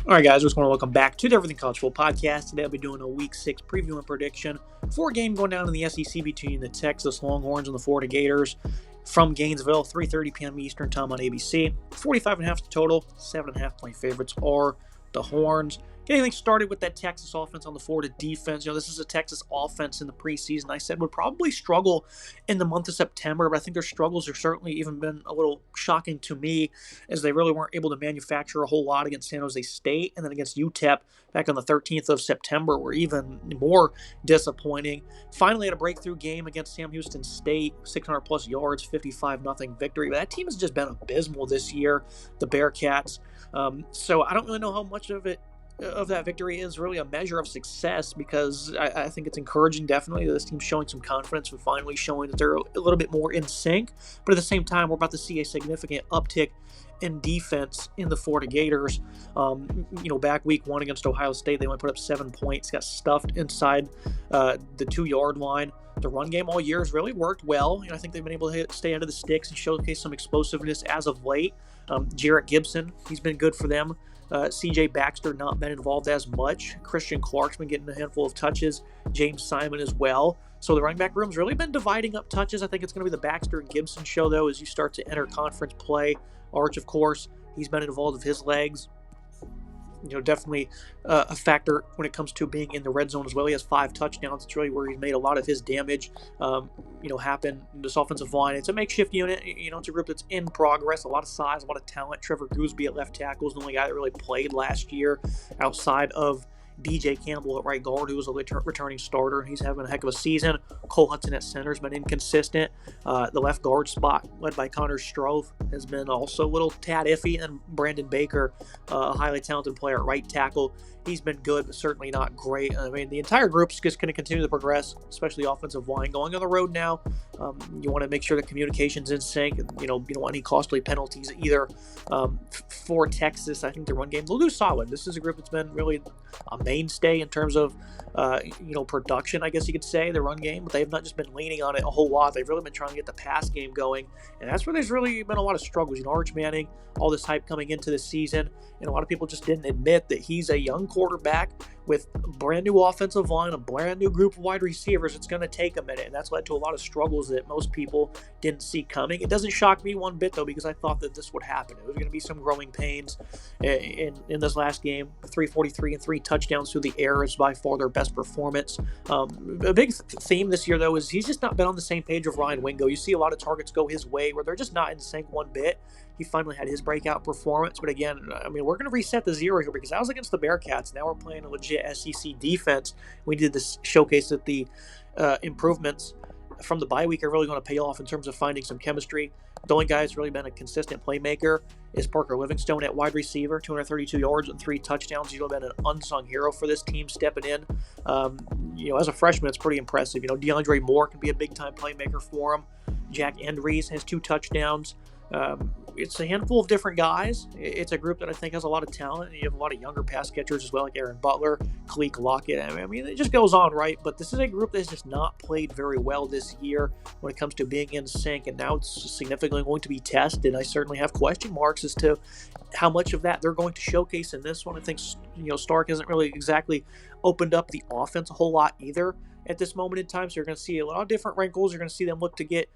All right, guys, just want to welcome back to the Everything College Football Podcast. Today I'll be doing a Week 6 preview and prediction for a game going down in the SEC between the Texas Longhorns and the Florida Gators from Gainesville, 3:30 p.m. Eastern Time on ABC. 45.5 total, 7.5 point favorites are the Horns. Getting things started with that Texas offense on the Florida defense. This is a Texas offense in the preseason I said would probably struggle in the month of September, but I think their struggles have certainly even been a little shocking to me as they really weren't able to manufacture a whole lot against San Jose State and then against UTEP back on the 13th of September were even more disappointing. Finally had a breakthrough game against Sam Houston State, 600 plus yards, 55-0 victory. But that team has just been abysmal this year, the Bearcats. So I don't really know how much of that victory is really a measure of success, because I think it's encouraging definitely that this team's showing some confidence and finally showing that they're a little bit more in sync. But at the same time, we're about to see a significant uptick in defense in the Florida Gators. Back week 1 against Ohio State, they only put up 7 points, got stuffed inside the 2-yard line. The run game all year has really worked well. I think they've been able to stay out of the sticks and showcase some explosiveness as of late. Jarrett Gibson, he's been good for them. CJ Baxter not been involved as much. Christian Clark's been getting a handful of touches. James Simon as well. So the running back room's really been dividing up touches. I think it's going to be the Baxter and Gibson show, though, as you start to enter conference play. Arch, of course, he's been involved with his legs. Definitely a factor when it comes to being in the red zone as well. He has 5 touchdowns. It's really where he's made a lot of his damage happen. This offensive line, it's a makeshift unit. It's a group that's in progress. A lot of size, a lot of talent. Trevor Gooseby at left tackle is the only guy that really played last year outside of DJ Campbell at right guard, who was a returning starter, and he's having a heck of a season. Cole Hudson at center has been inconsistent. The left guard spot, led by Connor Strofe, has been also a little tad iffy. And Brandon Baker, a highly talented player at right tackle, he's been good, but certainly not great. I mean, the entire group's just going to continue to progress, especially the offensive line. Going on the road now, you want to make sure the communication's in sync. And, you don't want any costly penalties either. For Texas, I think the run game, they'll do solid. This is a group that's been really a mainstay in terms of, production, I guess you could say, the run game. But they've not just been leaning on it a whole lot. They've really been trying to get the pass game going. And that's where there's really been a lot of struggles. Arch Manning, all this hype coming into this season, and a lot of people just didn't admit that he's a young quarterback with a brand new offensive line, a brand new group of wide receivers. It's going to take a minute, and that's led to a lot of struggles that most people didn't see coming. It doesn't shock me one bit, though, because I thought that this would happen. It was going to be some growing pains in this last game. 343 and 3 touchdowns through the air is by far their best performance. A big theme this year, though, is he's just not been on the same page of Ryan Wingo. You see a lot of targets go his way where they're just not in sync one bit. He finally had his breakout performance. But again, we're going to reset the zero here, because that was against the Bearcats. Now we're playing a legit SEC defense. We did this showcase that the improvements from the bye week are really going to pay off in terms of finding some chemistry. The only guy that's really been a consistent playmaker is Parker Livingstone at wide receiver, 232 yards and 3 touchdowns. He's been an unsung hero for this team stepping in. As a freshman, it's pretty impressive. DeAndre Moore can be a big-time playmaker for him. Jack Endries has 2 touchdowns. It's a handful of different guys. It's a group that I think has a lot of talent. And you have a lot of younger pass catchers as well, like Aaron Butler, Khaleke Lockett. It just goes on, right? But this is a group that's just not played very well this year when it comes to being in sync, and now it's significantly going to be tested. I certainly have question marks as to how much of that they're going to showcase in this one. I think Stark hasn't really exactly opened up the offense a whole lot either at this moment in time. So you're going to see a lot of different wrinkles. You're going to see them look to get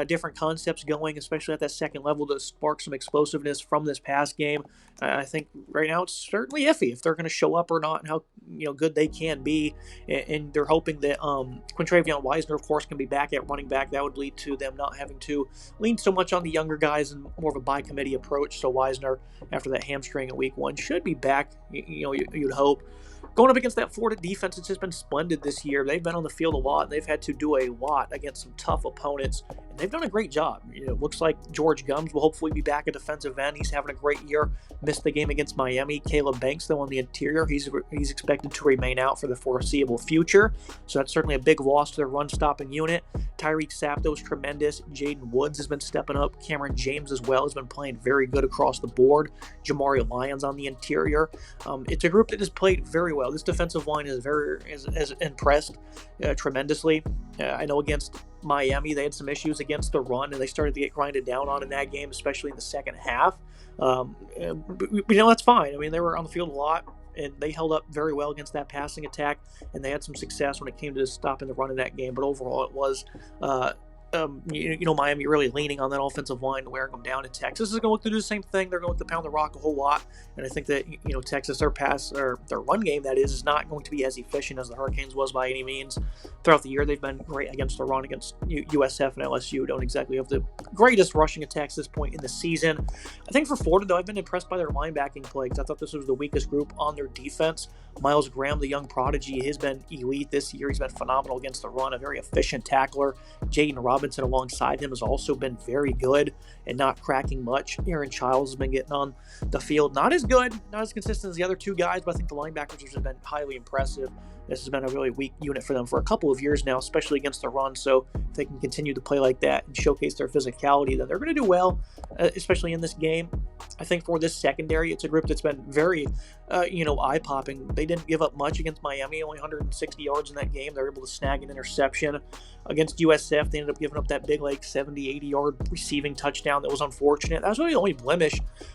different concepts going, especially at that second level, to spark some explosiveness from this pass game. I think right now it's certainly iffy if they're going to show up or not, and how good they can be. And they're hoping that Quintravion Wisner, of course, can be back at running back. That would lead to them not having to lean so much on the younger guys and more of a by-committee approach. So Wisner, after that hamstring in week 1, should be back, you'd hope. Going up against that Florida defense, it's just been splendid this year. They've been on the field a lot, and they've had to do a lot against some tough opponents, and they've done a great job. It looks like George Gums will hopefully be back at defensive end. He's having a great year. Missed the game against Miami. Caleb Banks, though, on the interior, he's expected to remain out for the foreseeable future, so that's certainly a big loss to their run-stopping unit. Tyreek Sapto is tremendous. Jaden Woods has been stepping up. Cameron James as well has been playing very good across the board. Jamari Lyons on the interior. It's a group that has played very well. This defensive line is impressed tremendously. I know against Miami they had some issues against the run, and they started to get grinded down on in that game, especially in the second half. But that's fine. I mean, they were on the field a lot, and they held up very well against that passing attack, and they had some success when it came to stopping the run in that game. But overall, it was Miami really leaning on that offensive line, wearing them down. And Texas is going to look to do the same thing. They're going to pound the rock a whole lot. And I think that, Texas, their run game, that is not going to be as efficient as the Hurricanes was by any means. Throughout the year, they've been great against the run. Against USF and LSU don't exactly have the greatest rushing attacks this point in the season. I think for Florida, though, I've been impressed by their linebacking play, because I thought this was the weakest group on their defense. Miles Graham, the young prodigy, has been elite this year. He's been phenomenal against the run, a very efficient tackler. Jaden Robinson alongside him has also been very good and not cracking much. Aaron Childs has been getting on the field. Not as good, not as consistent as the other two guys, but I think the linebackers have been highly impressive. This has been a really weak unit for them for a couple of years now, especially against the run. So if they can continue to play like that and showcase their physicality, then they're going to do well, especially in this game. I think for this secondary, it's a group that's been very, eye-popping. They didn't give up much against Miami, only 160 yards in that game. They were able to snag an interception. Against USF, they ended up giving up that big, 70, 80-yard receiving touchdown that was unfortunate. That was really the only blemish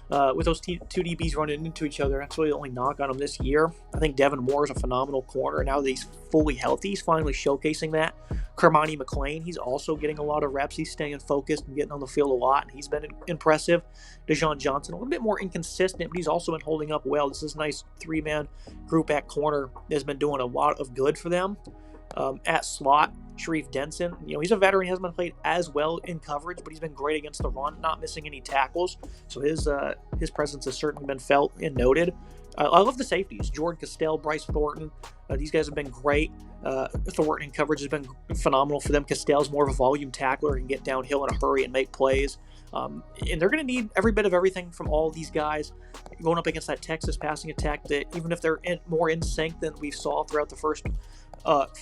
with those two DBs running into each other. That's really the only knock on them this year. I think Devin Moore is a phenomenal corner. Now that he's fully healthy, he's finally showcasing that. Kermani McLean, he's also getting a lot of reps. He's staying focused and getting on the field a lot, and he's been impressive. Dejon Johnson, a little bit more inconsistent, but he's also been holding up well. This is a nice three-man group at corner that has been doing a lot of good for them. At slot, Sharif Denson, he's a veteran. He hasn't been played as well in coverage, but he's been great against the run, not missing any tackles. So his presence has certainly been felt and noted. I love the safeties. Jordan Castell, Bryce Thornton. These guys have been great. Thornton in coverage has been phenomenal for them. Castell's more of a volume tackler and can get downhill in a hurry and make plays. And they're going to need every bit of everything from all of these guys going up against that Texas passing attack that, even if they're more in sync than we saw throughout the first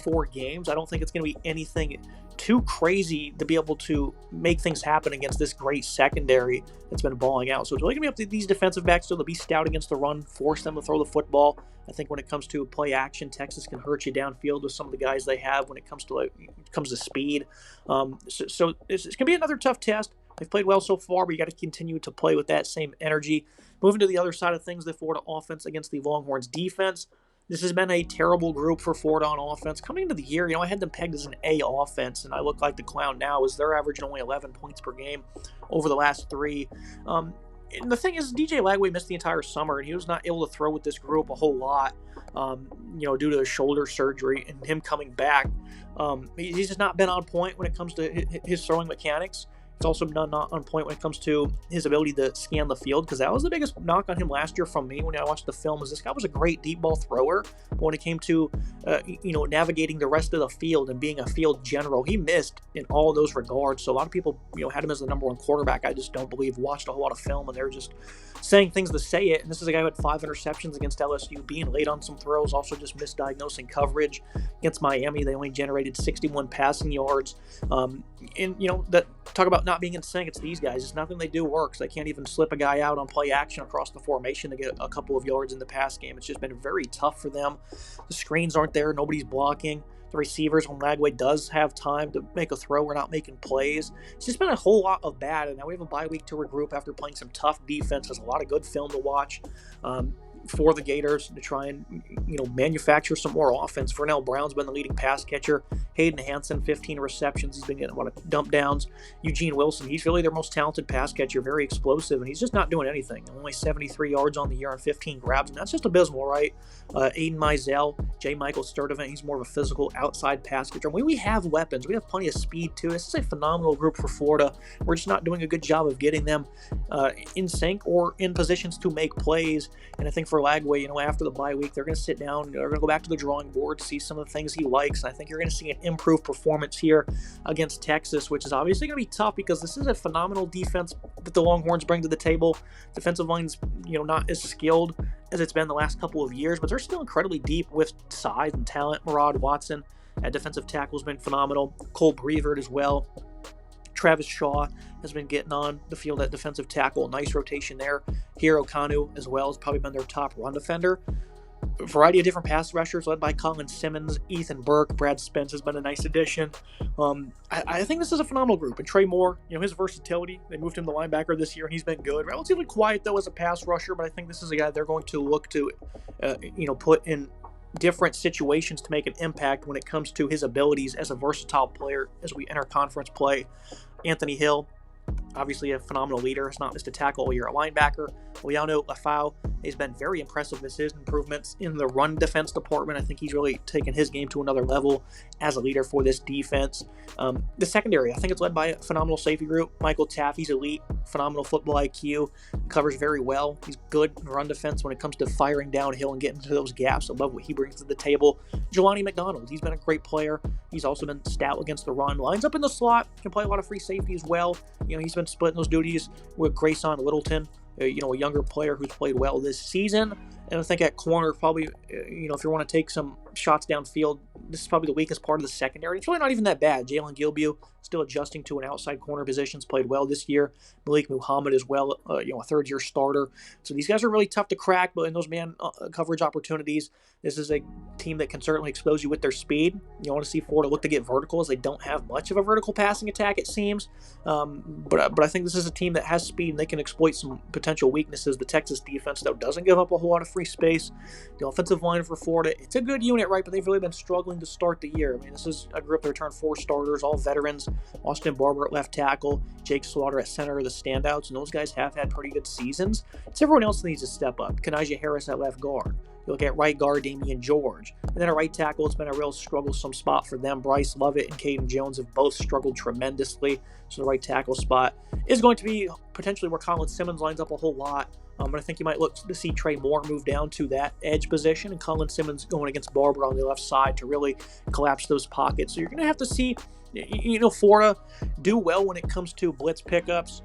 4 games, I don't think it's going to be anything too crazy to be able to make things happen against this great secondary that's been balling out. So it's really going to be up to these defensive backs to be stout against the run, force them to throw the football. I think when it comes to play action, Texas can hurt you downfield with some of the guys they have when it comes to speed. So it's going to be another tough test. They've played well so far, but you got to continue to play with that same energy. Moving to the other side of things, the Florida offense against the Longhorns defense. This has been a terrible group for Florida on offense. Coming into the year, I had them pegged as an A offense, and I look like the clown now as they're averaging only 11 points per game over the last 3. And the thing is, DJ Lagway missed the entire summer, and he was not able to throw with this group a whole lot, due to his shoulder surgery and him coming back. He's just not been on point when it comes to his throwing mechanics. It's also not on point when it comes to his ability to scan the field, because that was the biggest knock on him last year from me when I watched the film. Is this guy was a great deep ball thrower, but when it came to navigating the rest of the field and being a field general, he missed in all of those regards. So a lot of people had him as the number 1 quarterback. I just don't believe watched a whole lot of film, and they're just saying things to say it. And this is a guy who had 5 interceptions against LSU, being late on some throws, also just misdiagnosing coverage. Against Miami, they only generated 61 passing yards. That talk about not being in sync. It's these guys. It's nothing they do works. They can't even slip a guy out on play action across the formation to get a couple of yards in the pass game. It's just been very tough for them. The screens aren't there. Nobody's blocking. The receivers, when Lagway does have time to make a throw, we're not making plays. It's just been a whole lot of bad, and now we have a bye week to regroup after playing some tough defense. There's a lot of good film to watch for the Gators to try and manufacture some more offense. Vernell Brown's been the leading pass catcher. Hayden Hansen, 15 receptions. He's been getting a lot of dump downs. Eugene Wilson, he's really their most talented pass catcher, very explosive, and he's just not doing anything. Only 73 yards on the year on 15 grabs, and that's just abysmal, right? Aiden Mizell, J. Michael Sturdivant, he's more of a physical outside pass catcher. We have weapons. We have plenty of speed, too. This is a phenomenal group for Florida. We're just not doing a good job of getting them in sync or in positions to make plays. And I think for Lagway, after the bye week, they're going to sit down, they're going to go back to the drawing board, see some of the things he likes, and I think you're going to see an improved performance here against Texas, which is obviously going to be tough because this is a phenomenal defense that the Longhorns bring to the table. Defensive line's, not as skilled as it's been the last couple of years, but they're still incredibly deep with size and talent. Murad Watson, at defensive tackle has been phenomenal. Cole Breivert as well. Travis Shaw has been getting on the field at defensive tackle. Nice rotation there. Hiro Kanu as well has probably been their top run defender. A variety of different pass rushers led by Colin Simmons, Ethan Burke, Brad Spence has been a nice addition. I think this is a phenomenal group. And Trey Moore, his versatility, they moved him to linebacker this year, and he's been good. Relatively quiet, though, as a pass rusher, but I think this is a guy they're going to look to, put in different situations to make an impact when it comes to his abilities as a versatile player as we enter conference play. Anthony Hill, obviously a phenomenal leader. Has not missed a tackle all year. A linebacker, Liano Lafau, has been very impressive with his improvements in the run defense department. I think he's really taken his game to another level as a leader for this defense. The secondary, I think it's led by a phenomenal safety group. Michael Taff, he's elite, phenomenal football IQ, covers very well. He's good in run defense when it comes to firing downhill and getting to those gaps. I love what he brings to the table. Jelani McDonald, he's been a great player. He's also been stout against the run. Lines up in the slot, can play a lot of free safety as well. He's been splitting those duties with Grayson Littleton, a younger player who's played well this season. And I think at corner, probably, if you want to take some shots downfield, this is probably the weakest part of the secondary. It's really not even that bad. Jalen Gilbew still adjusting to an outside corner position, has played well this year. Malik Muhammad as well, a third-year starter. So these guys are really tough to crack, but in those man coverage opportunities, this is a team that can certainly expose you with their speed. You want to see Florida look to get vertical, as they don't have much of a vertical passing attack, it seems. But I think this is a team that has speed, and they can exploit some potential weaknesses. The Texas defense, though, doesn't give up a whole lot of free space. The offensive line for Florida, it's a good unit, right? But they've really been struggling to start the year. I mean, this is a group that returned 4 starters, all veterans. Austin Barber at left tackle, Jake Slaughter at center are the standouts, and those guys have had pretty good seasons. It's everyone else that needs to step up. Kanaja Harris at left guard. You look at right guard, Damian George. And then at right tackle, it's been a real strugglesome spot for them. Bryce Lovett and Caden Jones have both struggled tremendously. So the right tackle spot is going to be potentially where Colin Simmons lines up a whole lot. But I think you might look to see Trey Moore move down to that edge position, and Colin Simmons going against Barber on the left side to really collapse those pockets. So you're going to have to see, Florida do well when it comes to blitz pickups,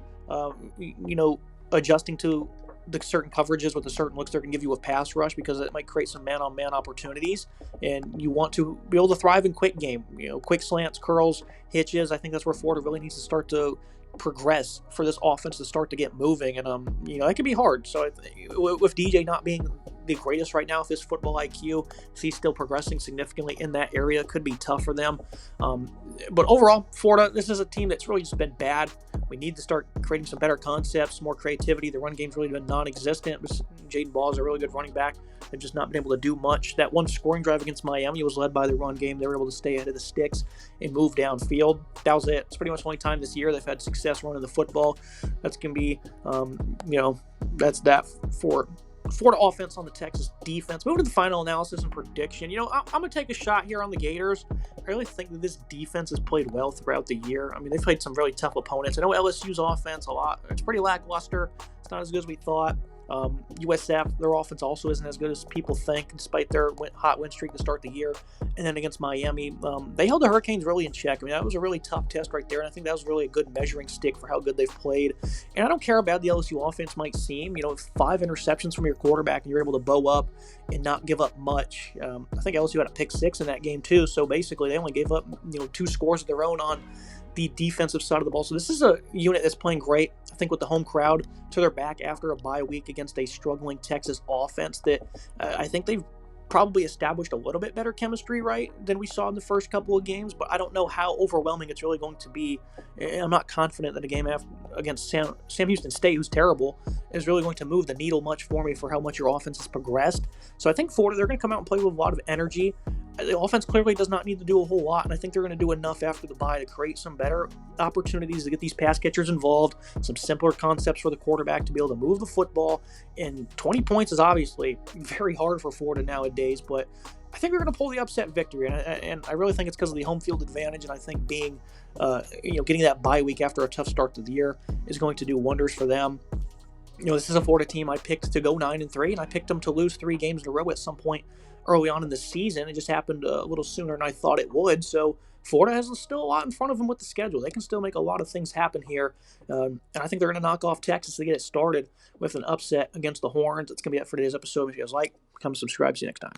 adjusting to the certain coverages with the certain looks they're going to give you with pass rush, because it might create some man-on-man opportunities, and you want to be able to thrive in quick game, quick slants, curls, hitches. I think that's where Florida really needs to start to progress for this offense to start to get moving, and that can be hard. So with DJ not being the greatest right now with his football IQ, if he's still progressing significantly in that area, it could be tough for them. But overall, Florida, this is a team that's really just been bad. We need to start creating some better concepts, more creativity. The run game's really been non-existent. Jaden Ball is a really good running back. They've just not been able to do much. That one scoring drive against Miami was led by the run game. They were able to stay ahead of the sticks and move downfield. That was it. It's pretty much the only time this year they've had success running the football. That's going to be, that's that for Florida offense on the Texas defense. Moving to the final analysis and prediction. I'm going to take a shot here on the Gators. I really think that this defense has played well throughout the year. I mean, they've played some really tough opponents. I know LSU's offense it's pretty lackluster. It's not as good as we thought. USF, their offense also isn't as good as people think, despite their hot win streak to start the year. And then against Miami, they held the Hurricanes really in check. I mean, that was a really tough test right there, and I think that was really a good measuring stick for how good they've played. And I don't care how bad the LSU offense might seem. 5 interceptions from your quarterback, and you're able to bow up and not give up much. I think LSU had a pick 6 in that game too, so basically they only gave up 2 scores of their own on the defensive side of the ball. So this is a unit that's playing great. I think with the home crowd to their back after a bye week against a struggling Texas offense that I think they've probably established a little bit better chemistry, right, than we saw in the first couple of games, but I don't know how overwhelming it's really going to be. I'm not confident that a game against Sam Houston State, who's terrible, is really going to move the needle much for me for how much your offense has progressed. So I think Florida, they're going to come out and play with a lot of energy. The offense clearly does not need to do a whole lot, and I think they're going to do enough after the bye to create some better opportunities to get these pass catchers involved, some simpler concepts for the quarterback to be able to move the football, and 20 points is obviously very hard for Florida nowadays, but I think they're going to pull the upset victory, and I really think it's because of the home field advantage, and I think being, getting that bye week after a tough start to the year is going to do wonders for them. This is a Florida team I picked to go 9-3, and I picked them to lose 3 games in a row at some point early on in the season. It just happened a little sooner than I thought it would. So Florida has still a lot in front of them with the schedule. They can still make a lot of things happen here. And I think they're going to knock off Texas to get it started with an upset against the Horns. That's going to be it for today's episode. If you guys like, come subscribe. See you next time.